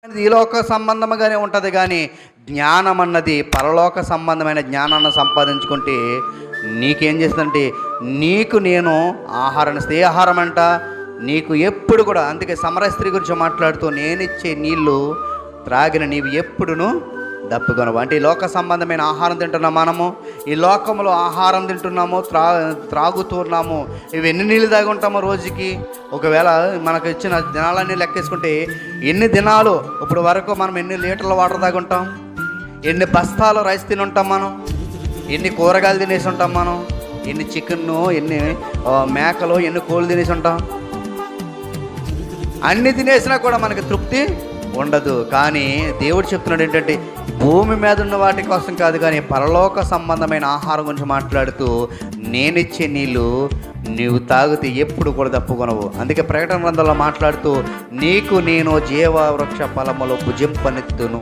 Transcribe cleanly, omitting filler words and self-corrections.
ఈ లోక సంబంధముగానే ఉంటుంది, కానీ జ్ఞానం అన్నది పరలోక సంబంధమైన జ్ఞానాన్ని సంపాదించుకుంటే నీకేం చేస్తుందంటే నీకు నేను ఆహారాన్ని ఇస్తే, ఏ ఆహారం అంట, నీకు ఎప్పుడు కూడా. అందుకే సమరయ స్త్రీ గురించి మాట్లాడుతూ నేనిచ్చే నీళ్ళు త్రాగిన నీవు ఎప్పుడును దప్పుకొనవు. అంటే ఈ లోక సంబంధమైన ఆహారం తింటున్నాం మనము, ఈ లోకంలో ఆహారం తింటున్నాము, త్రాగుతున్నాము. ఇవి ఎన్ని నీళ్ళు తాగి ఉంటామో రోజుకి? ఒకవేళ మనకు ఇచ్చిన దినాలన్నీ లెక్కేసుకుంటే ఎన్ని దినాలు ఇప్పుడు వరకు మనం ఎన్ని లీటర్ల వాటర్ తాగి ఉంటాం, ఎన్ని బస్తాలు రైస్ తిని ఉంటాం మనం, ఎన్ని కూరగాయలు తినేసి ఉంటాం మనం, ఎన్ని చికెన్ను, ఎన్ని మేకలు, ఎన్ని కోళ్ళు తినేసి ఉంటాం. అన్ని తినేసినా కూడా మనకి తృప్తి ఉండదు. కానీ దేవుడు చెప్తున్నాడు ఏంటంటే భూమి మీద ఉన్న వాటి కోసం కాదు, కానీ పరలోక సంబంధమైన ఆహారం గురించి మాట్లాడుతూ నేనిచ్చే నీళ్ళు నీవు తాగితే ఎప్పుడు కూడా తప్పుకొనవు. అందుకే ప్రకటన గ్రంథంలో మాట్లాడుతూ నీకు నేను జీవ వృక్ష ఫలములు భుజింపనెత్తును.